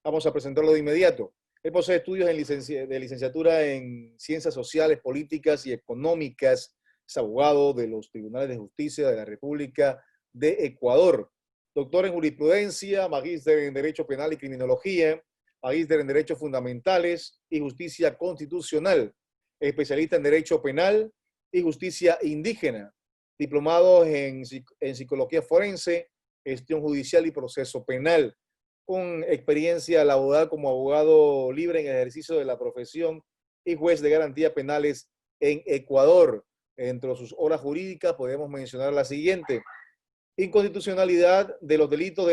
Vamos a presentarlo de inmediato. Él posee estudios de licenciatura en Ciencias Sociales, Políticas y Económicas. Es abogado de los Tribunales de Justicia de la República de Ecuador. Doctor en Jurisprudencia, magíster en Derecho Penal y Criminología, magíster en Derechos Fundamentales y Justicia Constitucional, especialista en Derecho Penal y Justicia Indígena, diplomado en Psicología Forense, Gestión Judicial y Proceso Penal, con experiencia laboral como abogado libre en ejercicio de la profesión y juez de garantías penales en Ecuador. Entre sus obras jurídicas podemos mencionar la siguiente: inconstitucionalidad de los delitos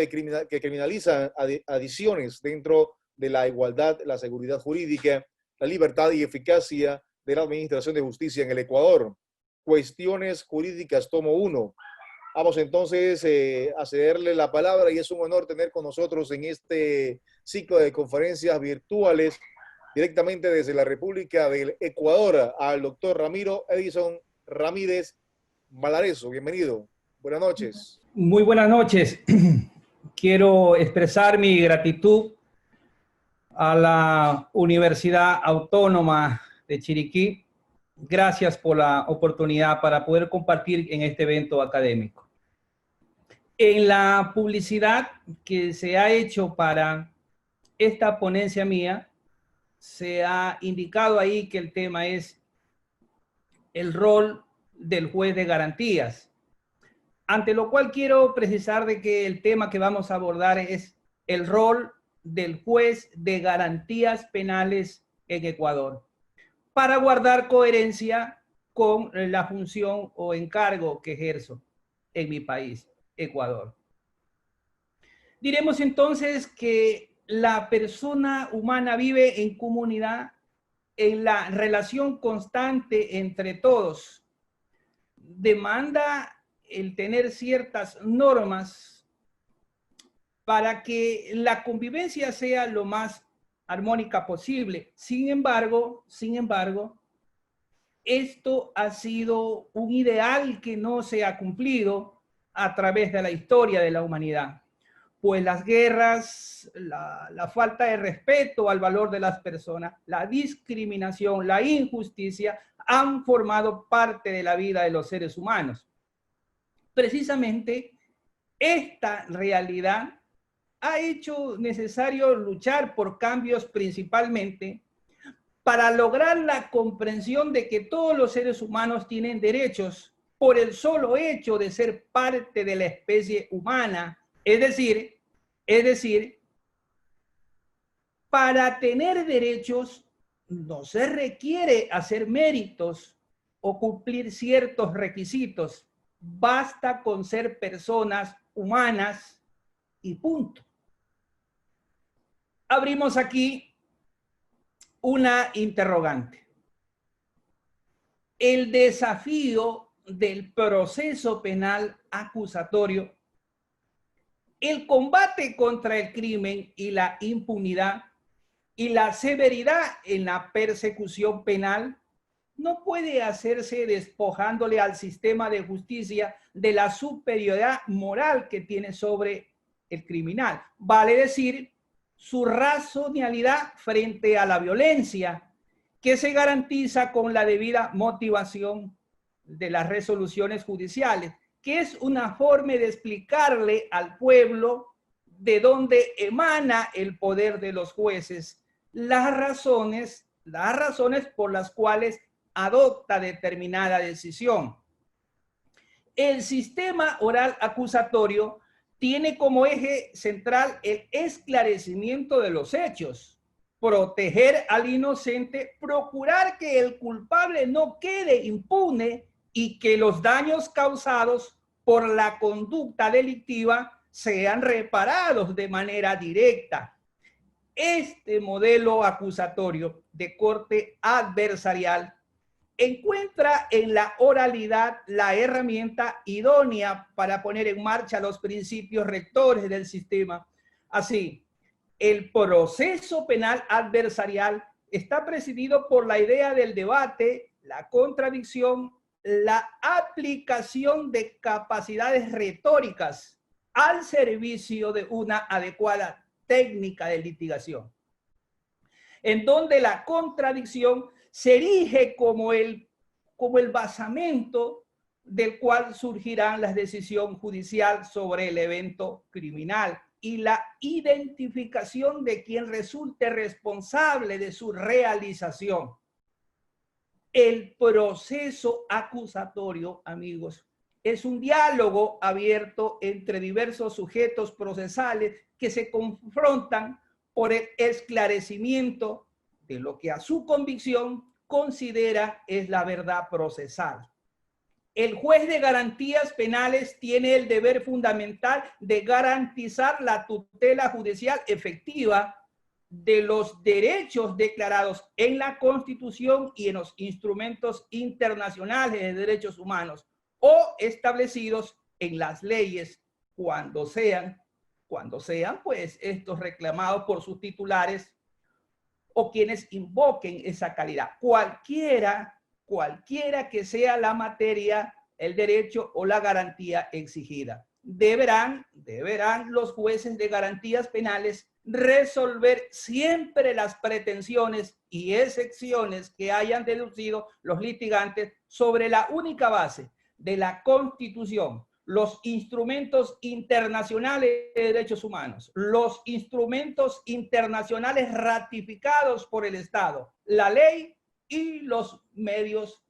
que criminalizan adiciones dentro de la igualdad, la seguridad jurídica, la libertad y eficacia de la administración de justicia en el Ecuador. Cuestiones jurídicas, tomo 1. Vamos entonces a cederle la palabra y es un honor tener con nosotros en este ciclo de conferencias virtuales directamente desde la República del Ecuador al doctor Ramiro Edison Ramírez Valarezo. Bienvenido. Buenas noches. Muy buenas noches. Quiero expresar mi gratitud a la Universidad Autónoma de Chiriquí. Gracias por la oportunidad para poder compartir en este evento académico. En la publicidad que se ha hecho para esta ponencia mía, se ha indicado ahí que el tema es el rol del juez de garantías. Ante lo cual quiero precisar de que el tema que vamos a abordar es el rol del juez de garantías penales en Ecuador, para guardar coherencia con la función o encargo que ejerzo en mi país, Ecuador. Diremos entonces que la persona humana vive en comunidad, en la relación constante entre todos. Demanda el tener ciertas normas para que la convivencia sea lo más armónica posible. Sin embargo, esto ha sido un ideal que no se ha cumplido a través de la historia de la humanidad. Pues las guerras, la falta de respeto al valor de las personas, la discriminación, la injusticia han formado parte de la vida de los seres humanos. Precisamente esta realidad ha hecho necesario luchar por cambios principalmente para lograr la comprensión de que todos los seres humanos tienen derechos por el solo hecho de ser parte de la especie humana. Es decir, para tener derechos no se requiere hacer méritos o cumplir ciertos requisitos. Basta con ser personas humanas y punto. Abrimos aquí una interrogante. El desafío del proceso penal acusatorio, el combate contra el crimen y la impunidad y la severidad en la persecución penal no puede hacerse despojándole al sistema de justicia de la superioridad moral que tiene sobre el criminal. Vale decir, su racionalidad frente a la violencia que se garantiza con la debida motivación de las resoluciones judiciales, que es una forma de explicarle al pueblo de dónde emana el poder de los jueces, las razones por las cuales adopta determinada decisión. El sistema oral acusatorio tiene como eje central el esclarecimiento de los hechos, proteger al inocente, procurar que el culpable no quede impune y que los daños causados por la conducta delictiva sean reparados de manera directa. Este modelo acusatorio de corte adversarial encuentra en la oralidad la herramienta idónea para poner en marcha los principios rectores del sistema. Así, el proceso penal adversarial está presidido por la idea del debate, la contradicción, la aplicación de capacidades retóricas al servicio de una adecuada técnica de litigación, en donde la contradicción se erige como el basamento del cual surgirán las decisiones judiciales sobre el evento criminal y la identificación de quien resulte responsable de su realización. El proceso acusatorio, amigos, es un diálogo abierto entre diversos sujetos procesales que se confrontan por el esclarecimiento de lo que a su convicción considera es la verdad procesal. El juez de garantías penales tiene el deber fundamental de garantizar la tutela judicial efectiva de los derechos declarados en la Constitución y en los instrumentos internacionales de derechos humanos o establecidos en las leyes cuando sean pues estos reclamados por sus titulares o quienes invoquen esa calidad. Cualquiera que sea la materia, el derecho o la garantía exigida. Deberán los jueces de garantías penales resolver siempre las pretensiones y excepciones que hayan deducido los litigantes sobre la única base de la Constitución, los instrumentos internacionales de derechos humanos, los instrumentos internacionales ratificados por el Estado, la ley y los medios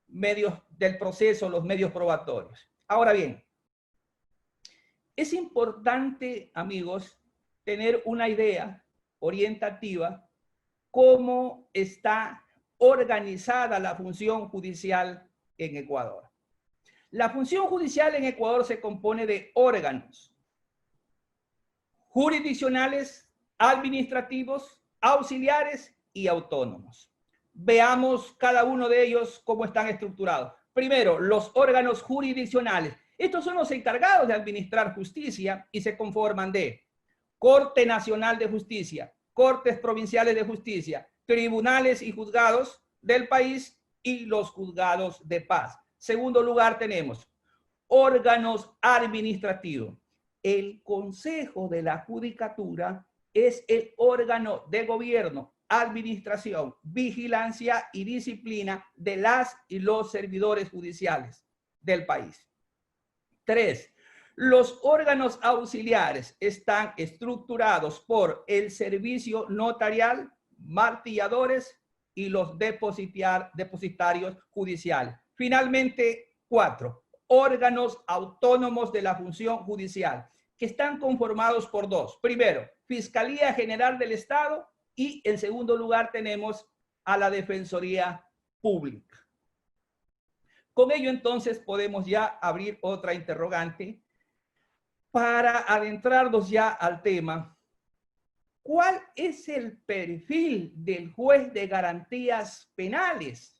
del proceso, los medios probatorios. Ahora bien, es importante, amigos, tener una idea orientativa cómo está organizada la función judicial en Ecuador. La función judicial en Ecuador se compone de órganos jurisdiccionales, administrativos, auxiliares y autónomos. Veamos cada uno de ellos cómo están estructurados. Primero, los órganos jurisdiccionales. Estos son los encargados de administrar justicia y se conforman de Corte Nacional de Justicia, Cortes Provinciales de Justicia, tribunales y juzgados del país y los juzgados de paz. Segundo lugar tenemos órganos administrativos. El Consejo de la Judicatura es el órgano de gobierno, administración, vigilancia y disciplina de las y los servidores judiciales del país. 3. Los órganos auxiliares están estructurados por el servicio notarial, martilladores y los depositarios judiciales. Finalmente, 4. Órganos autónomos de la función judicial, que están conformados por dos. Primero, Fiscalía General del Estado y en segundo lugar tenemos a la Defensoría Pública. Con ello entonces podemos ya abrir otra interrogante para adentrarnos ya al tema. ¿Cuál es el perfil del juez de garantías penales?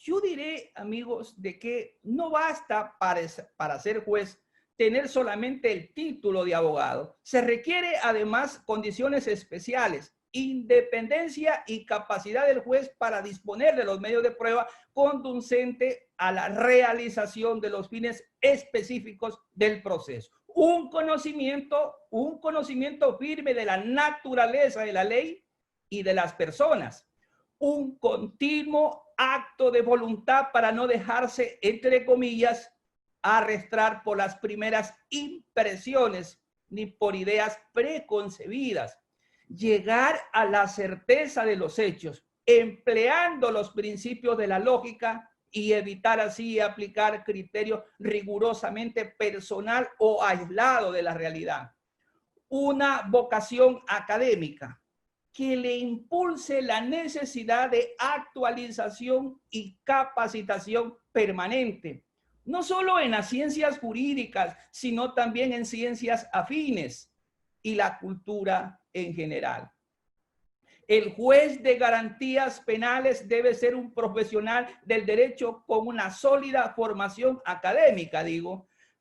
Yo diré, amigos, de que no basta para ser juez tener solamente el título de abogado. Se requiere además condiciones especiales, independencia y capacidad del juez para disponer de los medios de prueba conducente a la realización de los fines específicos del proceso. Un conocimiento firme de la naturaleza de la ley y de las personas. Un continuo acto de voluntad para no dejarse, entre comillas, arrastrar por las primeras impresiones ni por ideas preconcebidas. Llegar a la certeza de los hechos, empleando los principios de la lógica y evitar así aplicar criterios rigurosamente personal o aislado de la realidad. Una vocación académica que le impulse la necesidad de actualización y capacitación permanente, no solo en las ciencias jurídicas, sino también en ciencias afines y la cultura en general. El juez de garantías penales debe ser un profesional del derecho con una sólida formación académica,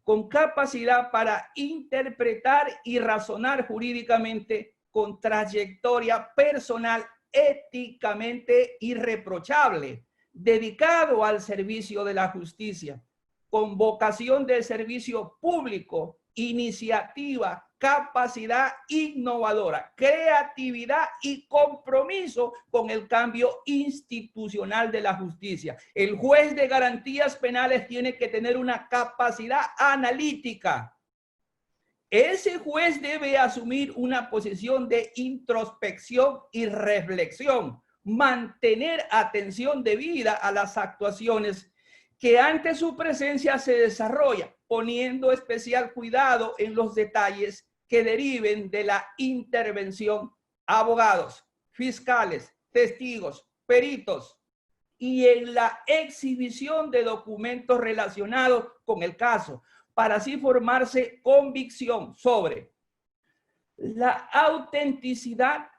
con capacidad para interpretar y razonar jurídicamente, con trayectoria personal éticamente irreprochable, dedicado al servicio de la justicia, con vocación de servicio público iniciativa, capacidad innovadora, creatividad y compromiso con el cambio institucional de la justicia. El juez de garantías penales tiene que tener una capacidad analítica. Ese juez debe asumir una posición de introspección y reflexión, mantener atención debida a las actuaciones que ante su presencia se desarrolla, poniendo especial cuidado en los detalles que deriven de la intervención, abogados, fiscales, testigos, peritos, y en la exhibición de documentos relacionados con el caso, para así formarse convicción sobre la autenticidad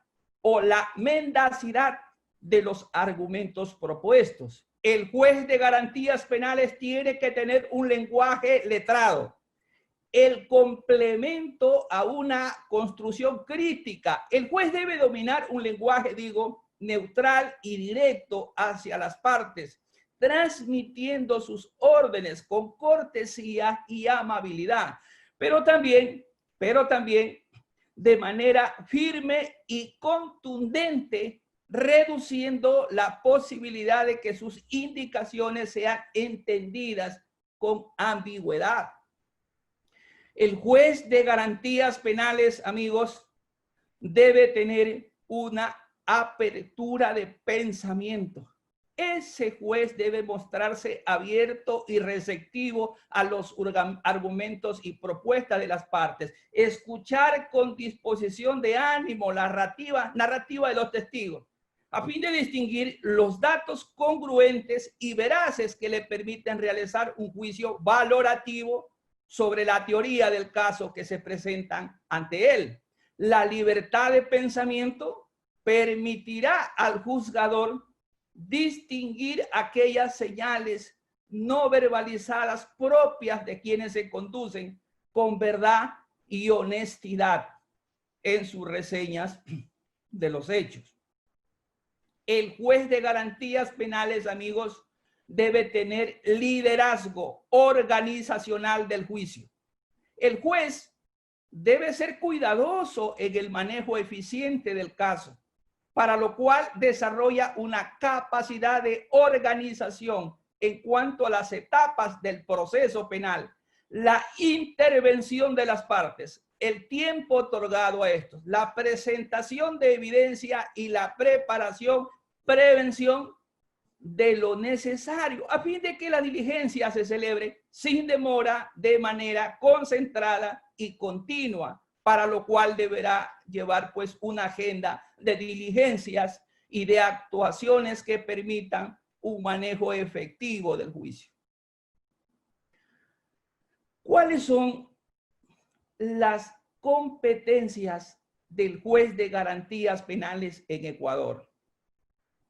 o la mendacidad de los argumentos propuestos. El juez de garantías penales tiene que tener un lenguaje letrado, el complemento a una construcción crítica. El juez debe dominar un lenguaje, digo, neutral y directo hacia las partes, transmitiendo sus órdenes con cortesía y amabilidad, pero también de manera firme y contundente, reduciendo la posibilidad de que sus indicaciones sean entendidas con ambigüedad. El juez de garantías penales, amigos, debe tener una apertura de pensamiento. Ese juez debe mostrarse abierto y receptivo a los argumentos y propuestas de las partes, escuchar con disposición de ánimo la narrativa de los testigos, a fin de distinguir los datos congruentes y veraces que le permiten realizar un juicio valorativo sobre la teoría del caso que se presentan ante él. La libertad de pensamiento permitirá al juzgador distinguir aquellas señales no verbalizadas propias de quienes se conducen con verdad y honestidad en sus reseñas de los hechos. El juez de garantías penales, amigos, debe tener liderazgo organizacional del juicio. El juez debe ser cuidadoso en el manejo eficiente del caso, para lo cual desarrolla una capacidad de organización en cuanto a las etapas del proceso penal, la intervención de las partes, el tiempo otorgado a estos, la presentación de evidencia y la prevención de lo necesario, a fin de que la diligencia se celebre sin demora, de manera concentrada y continua, para lo cual deberá llevar pues una agenda de diligencias y de actuaciones que permitan un manejo efectivo del juicio. ¿Cuáles son las competencias del juez de garantías penales en Ecuador?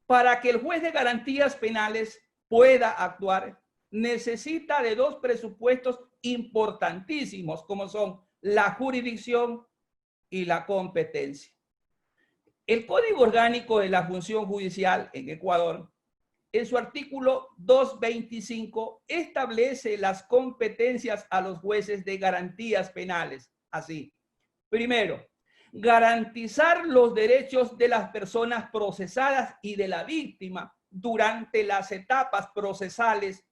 Para que el juez de garantías penales pueda actuar, necesita de dos presupuestos importantísimos, como son la jurisdicción y la competencia. El Código Orgánico de la Función Judicial en Ecuador, en su artículo 225, establece las competencias a los jueces de garantías penales. Así, primero, garantizar los derechos de las personas procesadas y de la víctima durante las etapas procesales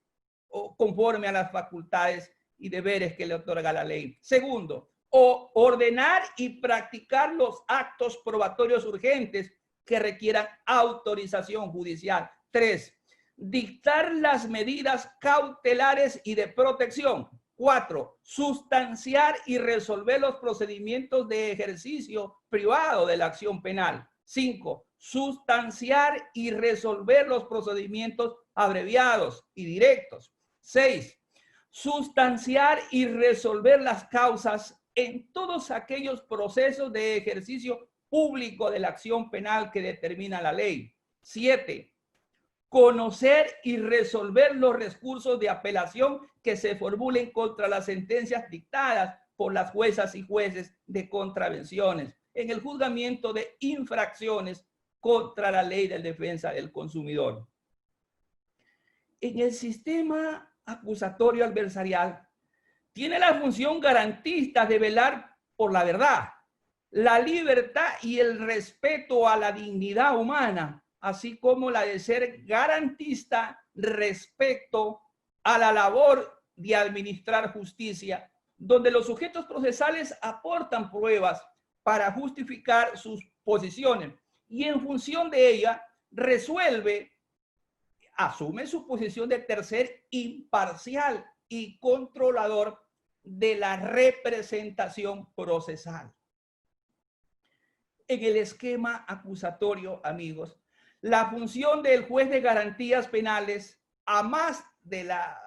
o conforme a las facultades y deberes que le otorga la ley. Segundo, ordenar y practicar los actos probatorios urgentes que requieran autorización judicial. 3, dictar las medidas cautelares y de protección. 4, sustanciar y resolver los procedimientos de ejercicio privado de la acción penal. 5, sustanciar y resolver los procedimientos abreviados y directos. 6, sustanciar y resolver las causas en todos aquellos procesos de ejercicio público de la acción penal que determina la ley. 7, conocer y resolver los recursos de apelación que se formulen contra las sentencias dictadas por las juezas y jueces de contravenciones en el juzgamiento de infracciones contra la ley de defensa del consumidor. En el sistema acusatorio adversarial tiene la función garantista de velar por la verdad, la libertad y el respeto a la dignidad humana, así como la de ser garantista respecto a la labor de administrar justicia, donde los sujetos procesales aportan pruebas para justificar sus posiciones y en función de ella asume su posición de tercer imparcial y controlador de la representación procesal. En el esquema acusatorio, amigos, la función del juez de garantías penales, a más de la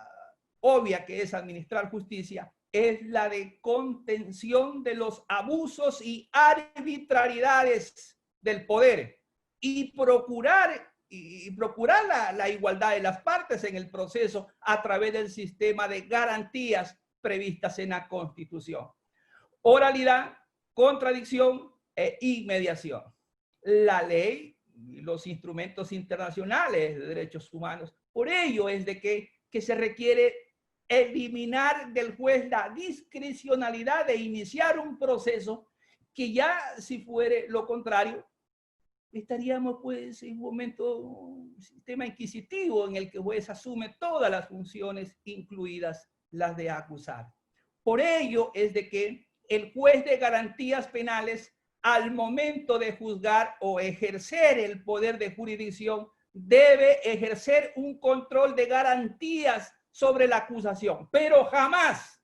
obvia que es administrar justicia, es la de contención de los abusos y arbitrariedades del poder y procurar la igualdad de las partes en el proceso a través del sistema de garantías previstas en la Constitución. Oralidad, contradicción y mediación. La ley y los instrumentos internacionales de derechos humanos. Por ello es de que se requiere eliminar del juez la discrecionalidad de iniciar un proceso que ya, si fuere lo contrario, estaríamos pues en un momento, un sistema inquisitivo en el que el juez asume todas las funciones, incluidas las de acusar. Por ello es de que el juez de garantías penales, al momento de juzgar o ejercer el poder de jurisdicción, debe ejercer un control de garantías sobre la acusación, pero jamás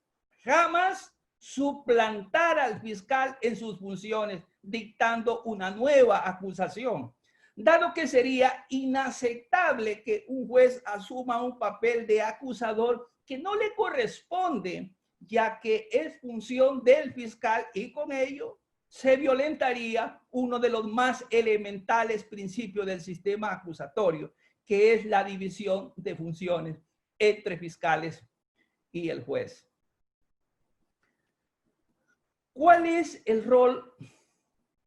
suplantar al fiscal en sus funciones, dictando una nueva acusación, dado que sería inaceptable que un juez asuma un papel de acusador que no le corresponde, ya que es función del fiscal y con ello se violentaría uno de los más elementales principios del sistema acusatorio, que es la división de funciones entre fiscales y el juez. ¿Cuál es el rol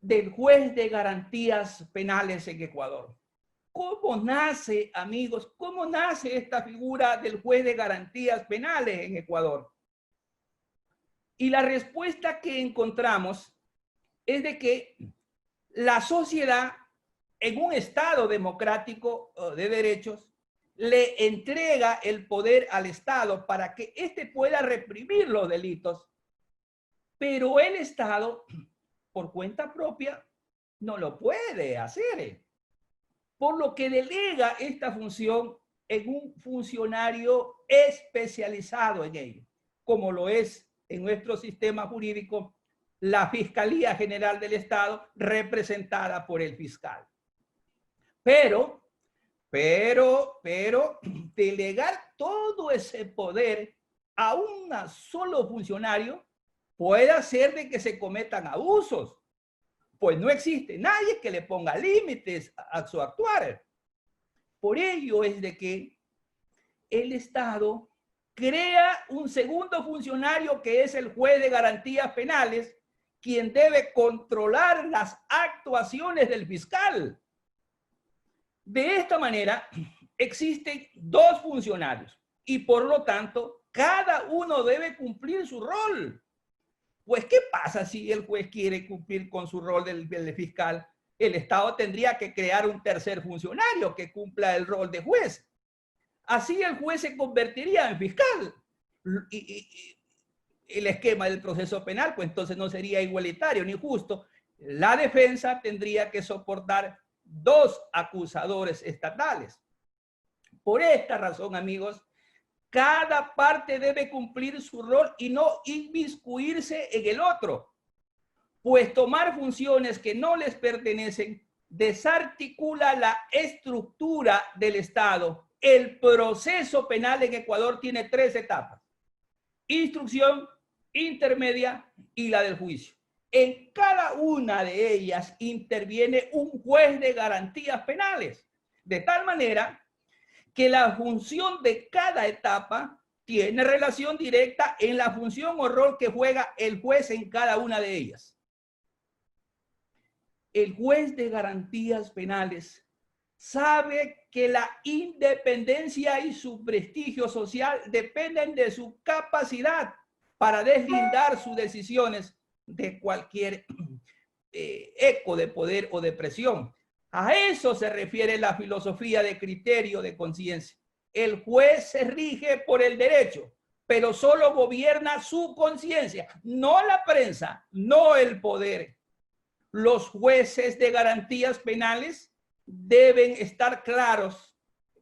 del juez de garantías penales en Ecuador? ¿Cómo nace, amigos, cómo nace esta figura del juez de garantías penales en Ecuador? Y la respuesta que encontramos es de que la sociedad en un estado democrático de derechos le entrega el poder al Estado para que éste pueda reprimir los delitos, pero el Estado, por cuenta propia, no lo puede hacer, por lo que delega esta función en un funcionario especializado en ello, como lo es en nuestro sistema jurídico la Fiscalía General del Estado, representada por el fiscal. Pero delegar todo ese poder a un solo funcionario puede hacer de que se cometan abusos, pues no existe nadie que le ponga límites a su actuar. Por ello es de que el Estado crea un segundo funcionario que es el juez de garantías penales, quien debe controlar las actuaciones del fiscal. De esta manera, existen dos funcionarios y por lo tanto, cada uno debe cumplir su rol. Pues, ¿qué pasa si el juez quiere cumplir con su rol del fiscal? El Estado tendría que crear un tercer funcionario que cumpla el rol de juez. Así el juez se convertiría en fiscal. Y el esquema del proceso penal, pues entonces no sería igualitario ni justo. La defensa tendría que soportar dos acusadores estatales. Por esta razón, amigos, cada parte debe cumplir su rol y no inmiscuirse en el otro, pues tomar funciones que no les pertenecen desarticula la estructura del Estado. El proceso penal en Ecuador tiene tres etapas: instrucción, intermedia y la del juicio. En cada una de ellas interviene un juez de garantías penales, de tal manera que la función de cada etapa tiene relación directa en la función o rol que juega el juez en cada una de ellas. El juez de garantías penales sabe que la independencia y su prestigio social dependen de su capacidad para deslindar sus decisiones de cualquier eco de poder o de presión. A eso se refiere la filosofía de criterio de conciencia. El juez se rige por el derecho, pero solo gobierna su conciencia, no la prensa, no el poder. Los jueces de garantías penales deben estar claros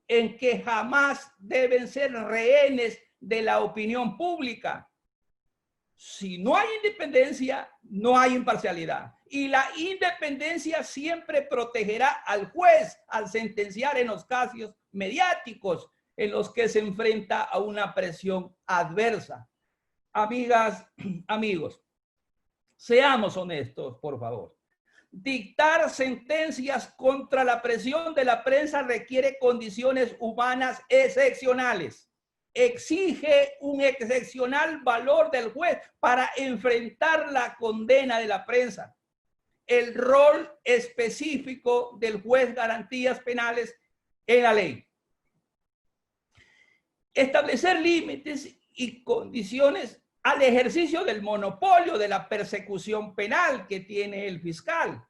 en que jamás deben ser rehenes de la opinión pública. Si no hay independencia, no hay imparcialidad. Y la independencia siempre protegerá al juez al sentenciar en los casos mediáticos en los que se enfrenta a una presión adversa. Amigas, amigos, seamos honestos, por favor. Dictar sentencias contra la presión de la prensa requiere condiciones humanas excepcionales. Exige un excepcional valor del juez para enfrentar la condena de la prensa. El rol específico del juez garantías penales en la ley. Establecer límites y condiciones al ejercicio del monopolio de la persecución penal que tiene el fiscal,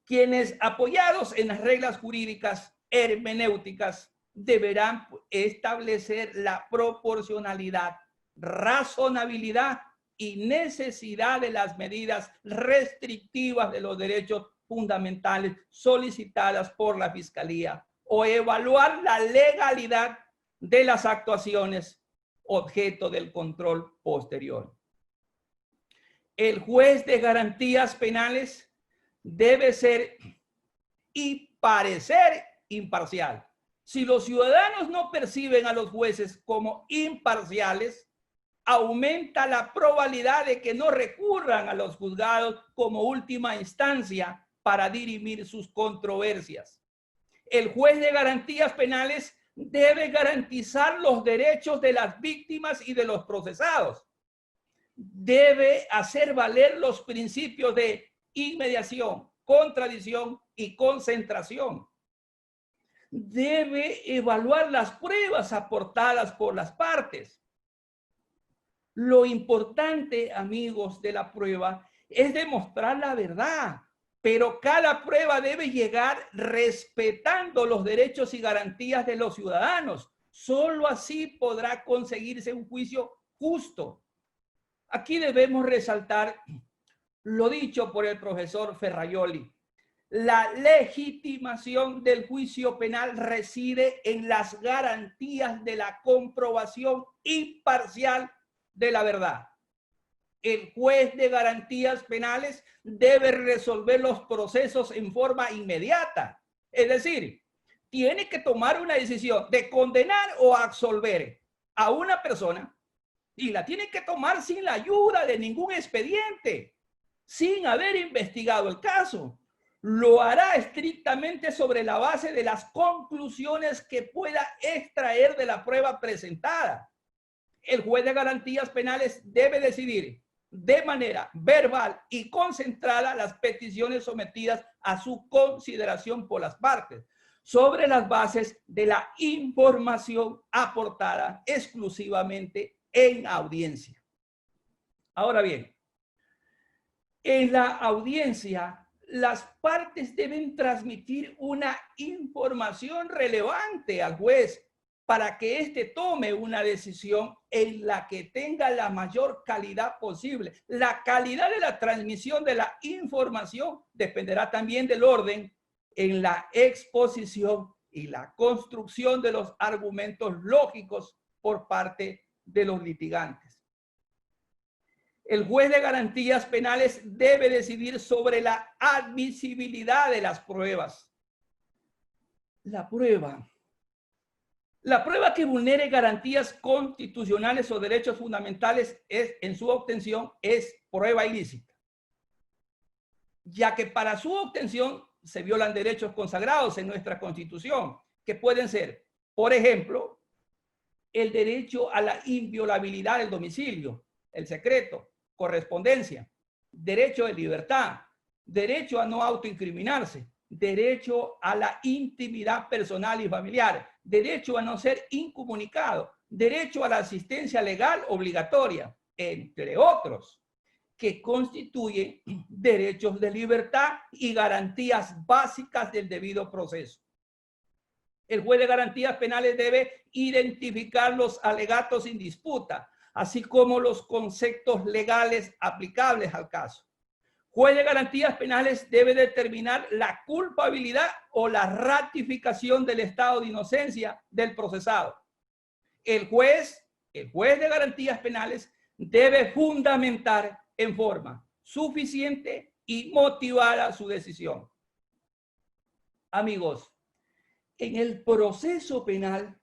quienes apoyados en las reglas jurídicas hermenéuticas deberán establecer la proporcionalidad, razonabilidad y necesidad de las medidas restrictivas de los derechos fundamentales solicitadas por la Fiscalía o evaluar la legalidad de las actuaciones objeto del control posterior. El juez de garantías penales debe ser y parecer imparcial. Si los ciudadanos no perciben a los jueces como imparciales, aumenta la probabilidad de que no recurran a los juzgados como última instancia para dirimir sus controversias. El juez de garantías penales debe garantizar los derechos de las víctimas y de los procesados. Debe hacer valer los principios de inmediación, contradicción y concentración. Debe evaluar las pruebas aportadas por las partes. Lo importante, amigos, de la prueba es demostrar la verdad, pero cada prueba debe llegar respetando los derechos y garantías de los ciudadanos. Solo así podrá conseguirse un juicio justo. Aquí debemos resaltar lo dicho por el profesor Ferraioli. La legitimación del juicio penal reside en las garantías de la comprobación imparcial de la verdad. El juez de garantías penales debe resolver los procesos en forma inmediata. Es decir, tiene que tomar una decisión de condenar o absolver a una persona y la tiene que tomar sin la ayuda de ningún expediente, sin haber investigado el caso. Lo hará estrictamente sobre la base de las conclusiones que pueda extraer de la prueba presentada. El juez de garantías penales debe decidir de manera verbal y concentrada las peticiones sometidas a su consideración por las partes, sobre las bases de la información aportada exclusivamente en audiencia. Ahora bien, en la audiencia, las partes deben transmitir una información relevante al juez para que éste tome una decisión en la que tenga la mayor calidad posible. La calidad de la transmisión de la información dependerá también del orden en la exposición y la construcción de los argumentos lógicos por parte de los litigantes. El juez de garantías penales debe decidir sobre la admisibilidad de las pruebas. La prueba que vulnere garantías constitucionales o derechos fundamentales en su obtención es prueba ilícita, ya que para su obtención se violan derechos consagrados en nuestra Constitución, que pueden ser, por ejemplo, el derecho a la inviolabilidad del domicilio, el secreto, correspondencia, derecho de libertad, derecho a no autoincriminarse, derecho a la intimidad personal y familiar, derecho a no ser incomunicado, derecho a la asistencia legal obligatoria, entre otros, que constituyen derechos de libertad y garantías básicas del debido proceso. El juez de garantías penales debe identificar los alegatos en disputa, así como los conceptos legales aplicables al caso. Juez de garantías penales debe determinar la culpabilidad o la ratificación del estado de inocencia del procesado. El juez de garantías penales debe fundamentar en forma suficiente y motivada su decisión. Amigos, en el proceso penal,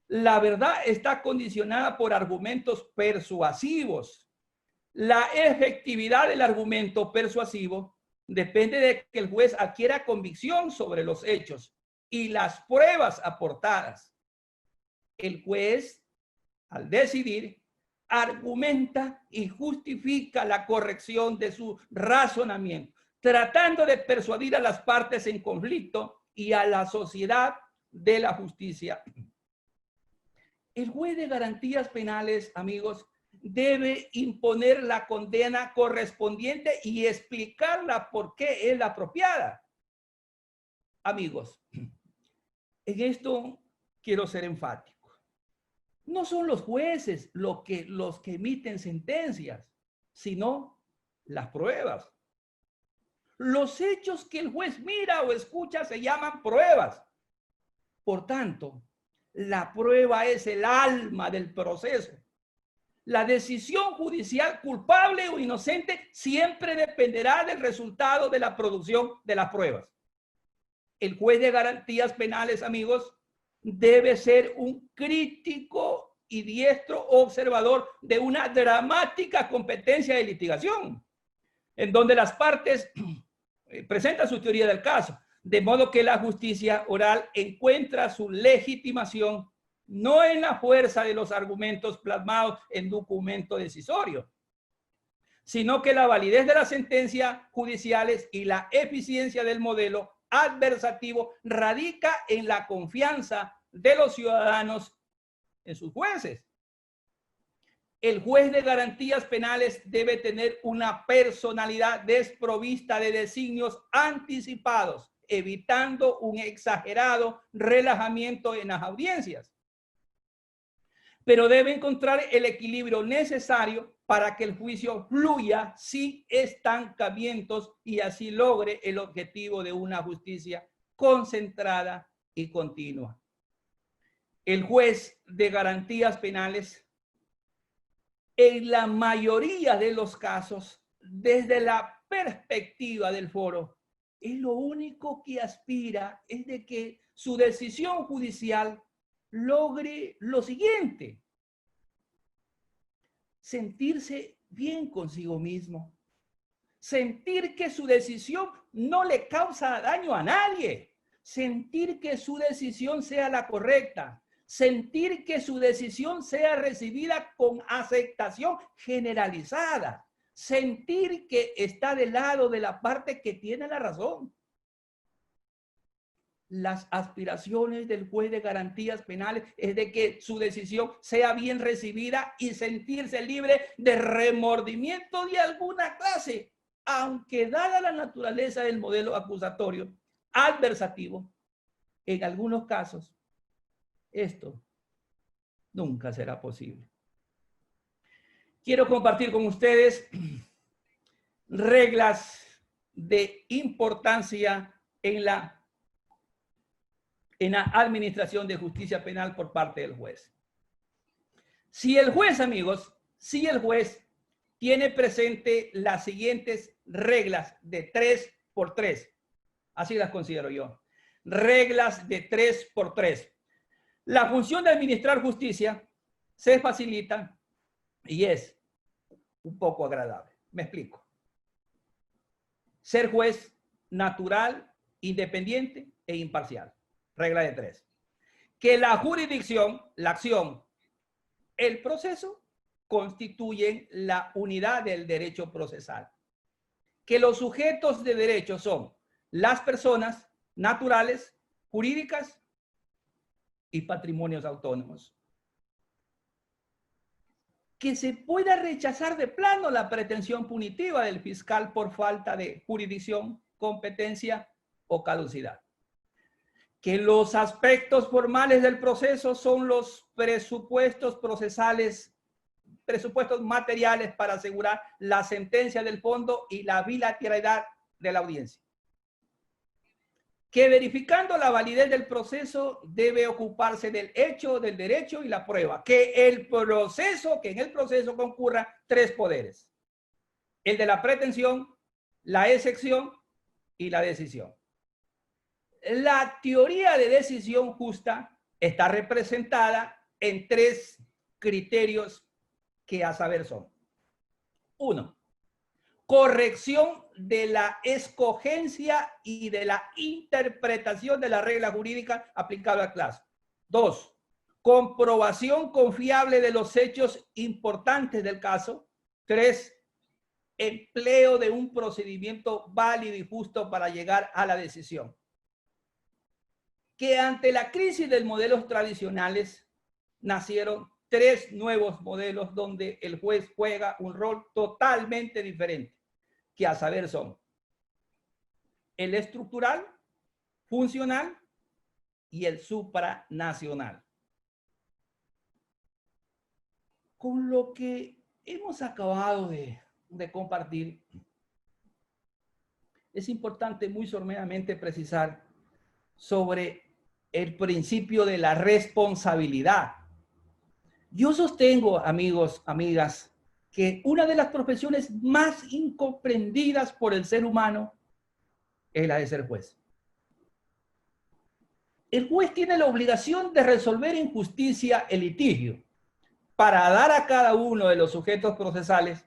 la verdad está condicionada por argumentos persuasivos. La efectividad del argumento persuasivo depende de que el juez adquiera convicción sobre los hechos y las pruebas aportadas. El juez, al decidir, argumenta y justifica la corrección de su razonamiento, tratando de persuadir a las partes en conflicto y a la sociedad de la justicia. El juez de garantías penales, amigos, debe imponer la condena correspondiente y explicarla por qué es la apropiada. Amigos, en esto quiero ser enfático. No son los jueces los que emiten sentencias, sino las pruebas. Los hechos que el juez mira o escucha se llaman pruebas. Por tanto, la prueba es el alma del proceso. La decisión judicial culpable o inocente siempre dependerá del resultado de la producción de las pruebas. El juez de garantías penales, amigos, debe ser un crítico y diestro observador de una dramática competencia de litigación, en donde las partes presentan su teoría del caso, de modo que la justicia oral encuentra su legitimación no en la fuerza de los argumentos plasmados en documento decisorio, sino que la validez de las sentencias judiciales y la eficiencia del modelo adversativo radica en la confianza de los ciudadanos en sus jueces. El juez de garantías penales debe tener una personalidad desprovista de designios anticipados, evitando un exagerado relajamiento en las audiencias. Pero debe encontrar el equilibrio necesario para que el juicio fluya sin estancamientos y así logre el objetivo de una justicia concentrada y continua. El juez de garantías penales, en la mayoría de los casos, desde la perspectiva del foro, es lo único que aspira es de que su decisión judicial logre lo siguiente: sentirse bien consigo mismo, sentir que su decisión no le causa daño a nadie, sentir que su decisión sea la correcta, sentir que su decisión sea recibida con aceptación generalizada, sentir que está del lado de la parte que tiene la razón. Las aspiraciones del juez de garantías penales es de que su decisión sea bien recibida y sentirse libre de remordimiento de alguna clase, aunque dada la naturaleza del modelo acusatorio adversativo, en algunos casos esto nunca será posible. Quiero compartir con ustedes reglas de importancia en la administración de justicia penal por parte del juez. Si el juez, amigos, si el juez tiene presente las siguientes reglas de 3x3, así las considero yo, reglas de 3x3. La función de administrar justicia se facilita y es un poco agradable. Me explico. Ser juez natural, independiente e imparcial. Regla de 3. Que la jurisdicción, la acción, el proceso constituyen la unidad del derecho procesal. Que los sujetos de derecho son las personas naturales, jurídicas y patrimonios autónomos. que se pueda rechazar de plano la pretensión punitiva del fiscal por falta de jurisdicción, competencia o caducidad. Que los aspectos formales del proceso son los presupuestos procesales, presupuestos materiales para asegurar la sentencia del fondo y la bilateralidad de la audiencia. Que verificando la validez del proceso debe ocuparse del hecho, del derecho y la prueba. Que en el proceso concurran tres poderes: el de la pretensión, la excepción y la decisión. La teoría de decisión justa está representada en tres criterios que a saber son: 1. Corrección de la escogencia y de la interpretación de la regla jurídica aplicable al caso. 2. Comprobación confiable de los hechos importantes del caso. 3. Empleo de un procedimiento válido y justo para llegar a la decisión. Que ante la crisis de modelos tradicionales nacieron tres nuevos modelos donde el juez juega un rol totalmente diferente, que a saber son el estructural, funcional y el supranacional. Con lo que hemos acabado de compartir, es importante muy someramente precisar sobre el principio de la responsabilidad. Yo sostengo, amigos, amigas, que una de las profesiones más incomprendidas por el ser humano es la de ser juez. El juez tiene la obligación de resolver en justicia el litigio para dar a cada uno de los sujetos procesales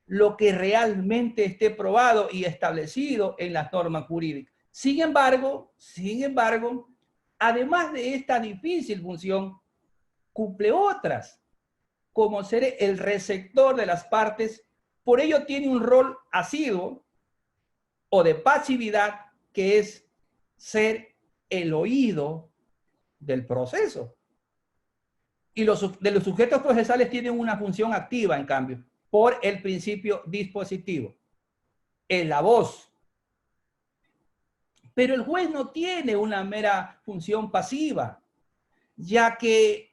lo que realmente esté probado y establecido en las normas jurídicas. Sin embargo, además de esta difícil función, cumple otras, como ser el receptor de las partes. Por ello tiene un rol asiduo o de pasividad, que es ser el oído del proceso. Y los sujetos procesales tienen una función activa, en cambio, por el principio dispositivo, en la voz. Pero el juez no tiene una mera función pasiva, ya que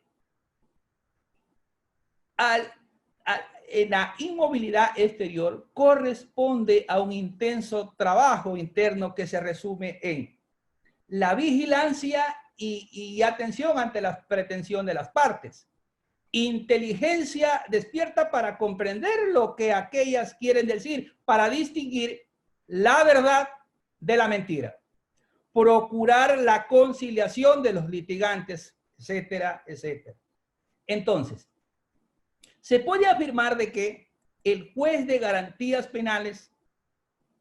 en la inmovilidad exterior corresponde a un intenso trabajo interno que se resume en la vigilancia y atención ante la pretensión de las partes, inteligencia despierta para comprender lo que aquellas quieren decir, para distinguir la verdad de la mentira, procurar la conciliación de los litigantes, etcétera, etcétera. Entonces, se puede afirmar de que el juez de garantías penales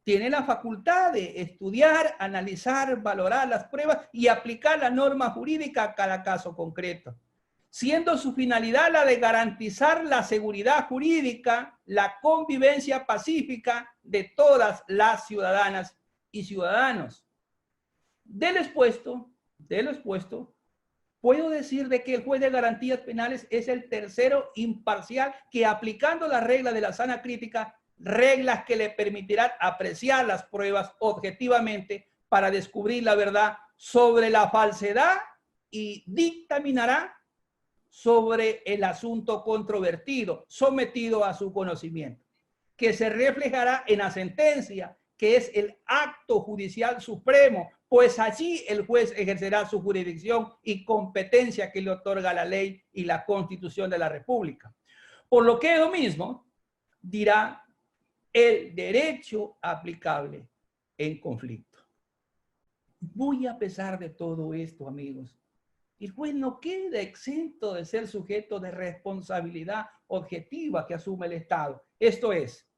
tiene la facultad de estudiar, analizar, valorar las pruebas y aplicar la norma jurídica a cada caso concreto, siendo su finalidad la de garantizar la seguridad jurídica, la convivencia pacífica de todas las ciudadanas y ciudadanos. De lo expuesto, puedo decir de que el juez de garantías penales es el tercero imparcial que, aplicando la regla de la sana crítica, reglas que le permitirán apreciar las pruebas objetivamente para descubrir la verdad sobre la falsedad y dictaminará sobre el asunto controvertido, sometido a su conocimiento, que se reflejará en la sentencia, que es el acto judicial supremo, pues allí el juez ejercerá su jurisdicción y competencia que le otorga la ley y la Constitución de la República. Por lo que lo mismo dirá el derecho aplicable en conflicto. Muy a pesar de todo esto, amigos, el juez no queda exento de ser sujeto de responsabilidad objetiva que asume el Estado. Esto es,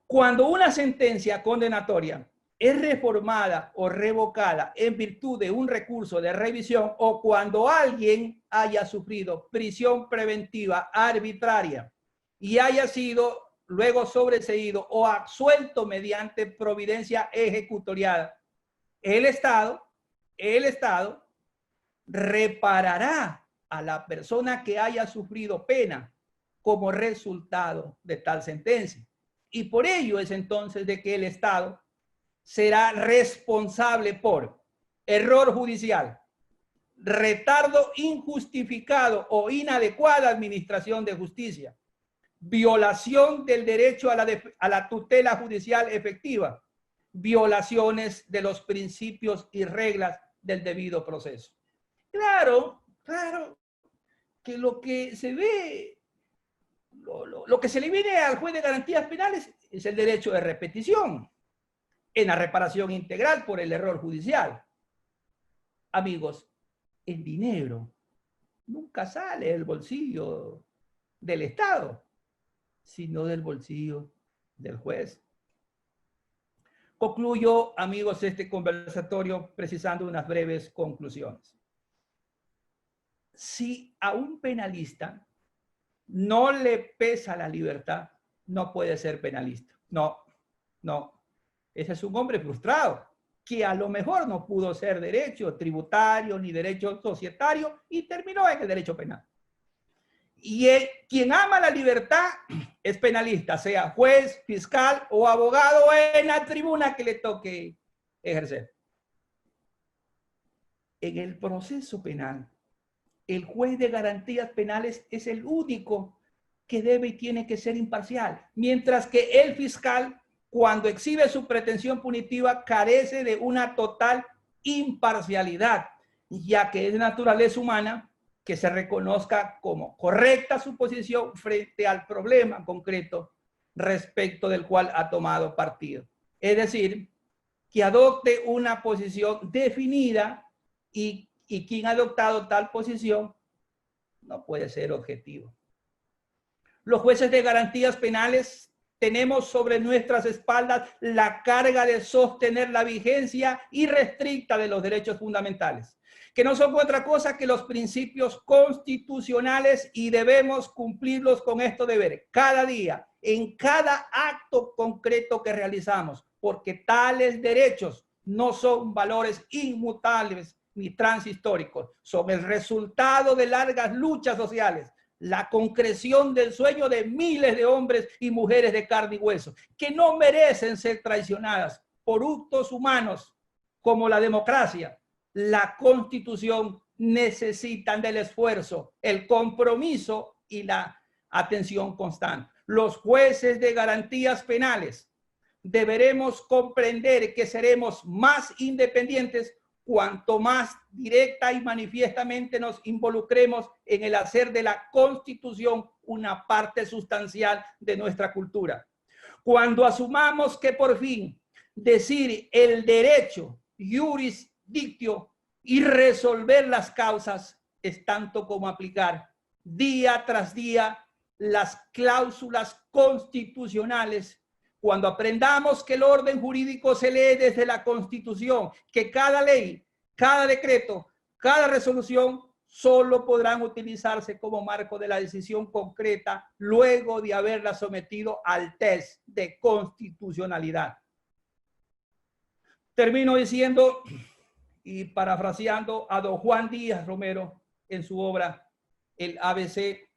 cuando una sentencia condenatoria es reformada o revocada en virtud de un recurso de revisión, o cuando alguien haya sufrido prisión preventiva arbitraria y haya sido luego sobreseído o absuelto mediante providencia ejecutoriada, el Estado reparará a la persona que haya sufrido pena como resultado de tal sentencia. Y por ello es entonces de que el Estado será responsable por error judicial, retardo injustificado o inadecuada administración de justicia, violación del derecho a la tutela judicial efectiva, violaciones de los principios y reglas del debido proceso. Claro, claro que lo que se ve, lo que se le viene al juez de garantías penales es el derecho de repetición en la reparación integral por el error judicial. Amigos, el dinero nunca sale del bolsillo del Estado, sino del bolsillo del juez. Concluyo, amigos, este conversatorio precisando unas breves conclusiones. Si a un penalista no le pesa la libertad, no puede ser penalista. No, no. Ese es un hombre frustrado, que a lo mejor no pudo ser derecho tributario ni derecho societario y terminó en el derecho penal. Y quien ama la libertad es penalista, sea juez, fiscal o abogado en la tribuna que le toque ejercer. En el proceso penal, el juez de garantías penales es el único que debe y tiene que ser imparcial, mientras que el fiscal, cuando exhibe su pretensión punitiva, carece de una total imparcialidad, ya que es naturaleza humana que se reconozca como correcta su posición frente al problema concreto respecto del cual ha tomado partido. Es decir, que adopte una posición definida y quien ha adoptado tal posición no puede ser objetivo. Los jueces de garantías penales tenemos sobre nuestras espaldas la carga de sostener la vigencia irrestricta de los derechos fundamentales, que no son otra cosa que los principios constitucionales y debemos cumplirlos con estos deberes cada día, en cada acto concreto que realizamos, porque tales derechos no son valores inmutables ni transhistóricos, son el resultado de largas luchas sociales, la concreción del sueño de miles de hombres y mujeres de carne y hueso, que no merecen ser traicionadas por actos humanos como la democracia, la Constitución, necesitan del esfuerzo, el compromiso y la atención constante. Los jueces de garantías penales deberemos comprender que seremos más independientes cuanto más directa y manifiestamente nos involucremos en el hacer de la Constitución una parte sustancial de nuestra cultura. Cuando asumamos que por fin decir el derecho, iuris dictio, y resolver las causas es tanto como aplicar día tras día las cláusulas constitucionales. Cuando aprendamos que el orden jurídico se lee desde la Constitución, que cada ley, cada decreto, cada resolución solo podrán utilizarse como marco de la decisión concreta luego de haberla sometido al test de constitucionalidad. Termino diciendo y parafraseando a don Juan Díaz Romero en su obra El ABC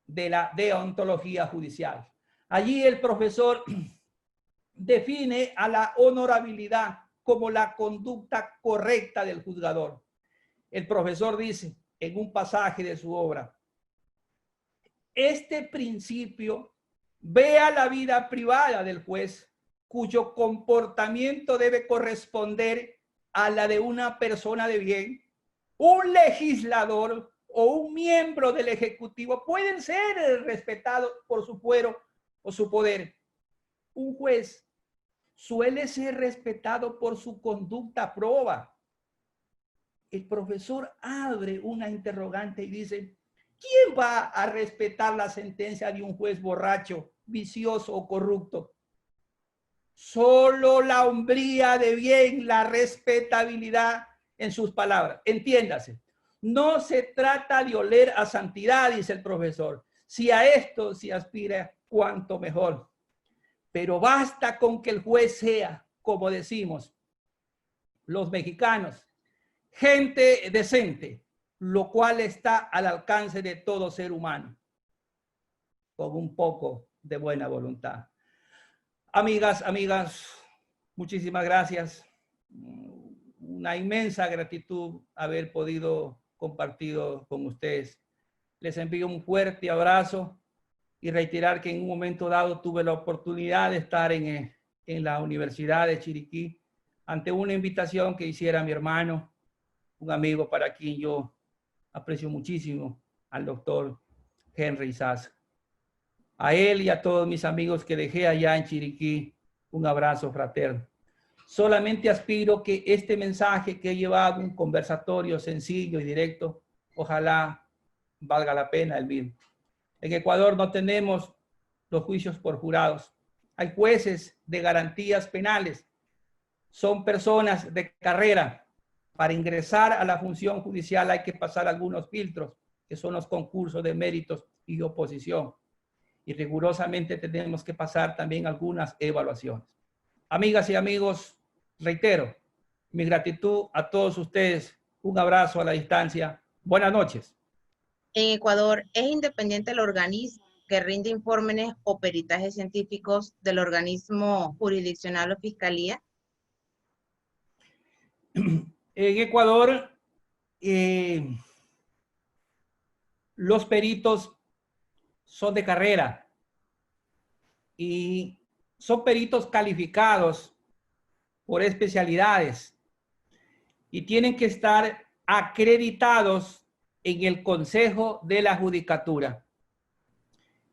de la deontología judicial. Allí el profesor define a la honorabilidad como la conducta correcta del juzgador. El profesor dice en un pasaje de su obra, este principio ve a la vida privada del juez, cuyo comportamiento debe corresponder a la de una persona de bien, un legislador o un miembro del Ejecutivo pueden ser respetados por su fuero o su poder. Un juez suele ser respetado por su conducta proba. El profesor abre una interrogante y dice, ¿quién va a respetar la sentencia de un juez borracho, vicioso o corrupto? Solo la hombría de bien, la respetabilidad en sus palabras. Entiéndase, no se trata de oler a santidad, dice el profesor. Si a esto se aspira, cuanto mejor. Pero basta con que el juez sea, como decimos los mexicanos, gente decente, lo cual está al alcance de todo ser humano. con un poco de buena voluntad. Amigas, muchísimas gracias. Una inmensa gratitud haber podido compartir con ustedes. Les envío un fuerte abrazo y reiterar que en un momento dado tuve la oportunidad de estar en la Universidad de Chiriquí ante una invitación que hiciera mi hermano, un amigo para quien yo aprecio muchísimo, al doctor Henry Sass. A él y a todos mis amigos que dejé allá en Chiriquí, un abrazo fraterno. Solamente aspiro que este mensaje que he llevado, un conversatorio sencillo y directo, ojalá valga la pena el mismo. En Ecuador no tenemos los juicios por jurados. Hay jueces de garantías penales. Son personas de carrera. Para ingresar a la función judicial hay que pasar algunos filtros, que son los concursos de méritos y oposición. Y rigurosamente tenemos que pasar también algunas evaluaciones. Amigas y amigos, reitero mi gratitud a todos ustedes. Un abrazo a la distancia. Buenas noches. En Ecuador, ¿es independiente el organismo que rinde informes o peritajes científicos del organismo jurisdiccional o fiscalía? En Ecuador, los peritos son de carrera y son peritos calificados por especialidades y tienen que estar acreditados en el Consejo de la Judicatura.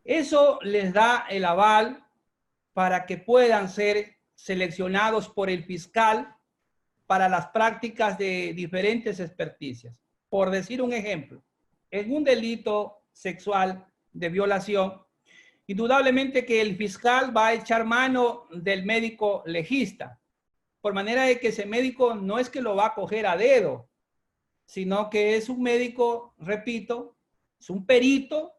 Eso les da el aval para que puedan ser seleccionados por el fiscal para las prácticas de diferentes experticias. Por decir un ejemplo, en un delito sexual de violación, indudablemente que el fiscal va a echar mano del médico legista, por manera de que ese médico no es que lo va a coger a dedo, sino que es un médico, repito, es un perito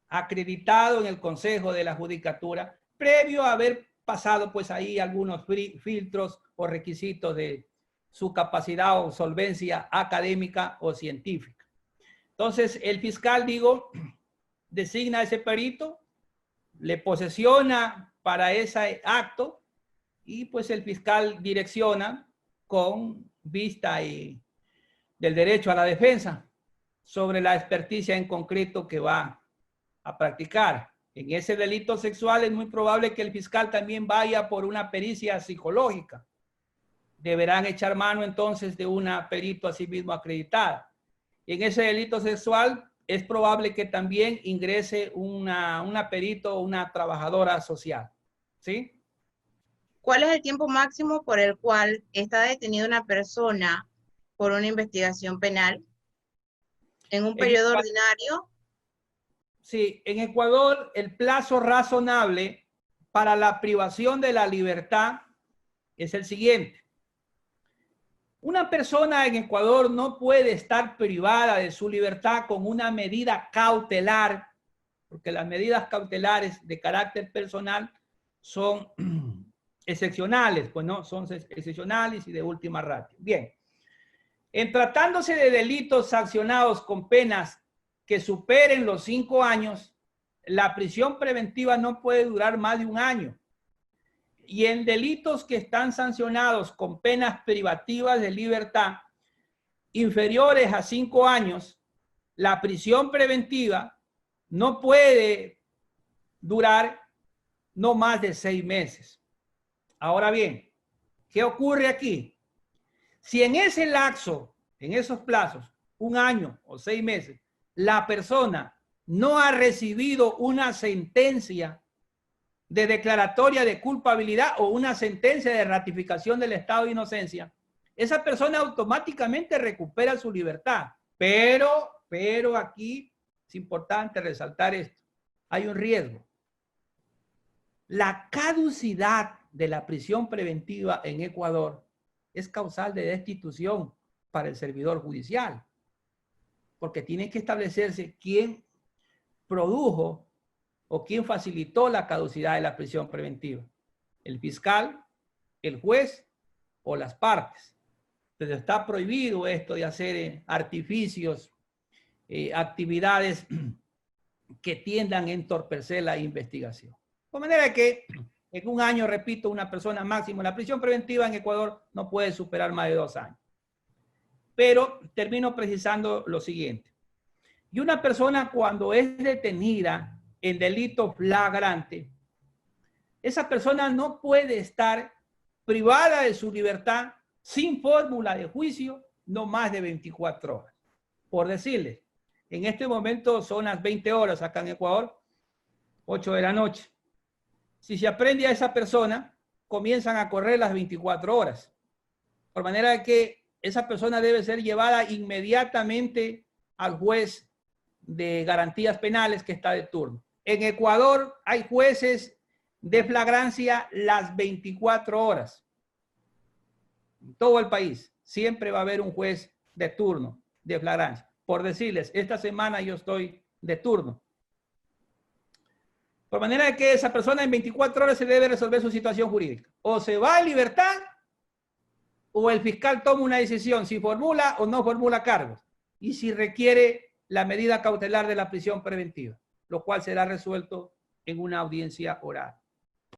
acreditado en el Consejo de la Judicatura, previo a haber pasado pues ahí algunos filtros o requisitos de su capacidad o solvencia académica o científica. Entonces, el fiscal, digo, designa a ese perito, le posesiona para ese acto y pues el fiscal direcciona con vista y del derecho a la defensa sobre la experticia en concreto que va a practicar. En ese delito sexual es muy probable que el fiscal también vaya por una pericia psicológica. Deberán echar mano entonces de una perito asimismo acreditada. En ese delito sexual es probable que también ingrese una perito o una trabajadora social. ¿Sí? ¿Cuál es el tiempo máximo por el cual está detenida una persona por una investigación penal? ¿En un periodo ordinario? Sí, en Ecuador el plazo razonable para la privación de la libertad es el siguiente. Una persona en Ecuador no puede estar privada de su libertad con una medida cautelar, porque las medidas cautelares de carácter personal son excepcionales, pues no, son excepcionales y de última ratio. Bien, en tratándose de delitos sancionados con penas que superen los 5 años, la prisión preventiva no puede durar más de 1 año. Y en delitos que están sancionados con penas privativas de libertad inferiores a 5 años, la prisión preventiva no puede durar no más de 6 meses. Ahora bien, ¿qué ocurre aquí? Si en ese lapso, en esos plazos, 1 año o 6 meses, la persona no ha recibido una sentencia de declaratoria de culpabilidad o una sentencia de ratificación del estado de inocencia, esa persona automáticamente recupera su libertad. Pero aquí es importante resaltar esto. Hay un riesgo. La caducidad de la prisión preventiva en Ecuador es causal de destitución para el servidor judicial, porque tiene que establecerse quién produjo o quién facilitó la caducidad de la prisión preventiva. El fiscal, el juez o las partes. Entonces está prohibido esto de hacer artificios, actividades que tiendan a entorpecer la investigación. De manera que en un año, repito, una persona máximo, la prisión preventiva en Ecuador no puede superar más de 2 años. Pero termino precisando lo siguiente. Y una persona cuando es detenida en delito flagrante, esa persona no puede estar privada de su libertad sin fórmula de juicio no más de 24 horas. Por decirles, en este momento son las 20 horas acá en Ecuador, 8 de la noche. Si se aprende a esa persona, comienzan a correr las 24 horas. Por manera que esa persona debe ser llevada inmediatamente al juez de garantías penales que está de turno. En Ecuador hay jueces de flagrancia las 24 horas. En todo el país siempre va a haber un juez de turno de flagrancia. Por decirles, esta semana yo estoy de turno. Por manera que esa persona en 24 horas se debe resolver su situación jurídica. O se va en libertad o el fiscal toma una decisión si formula o no formula cargos y si requiere la medida cautelar de la prisión preventiva, lo cual será resuelto en una audiencia oral.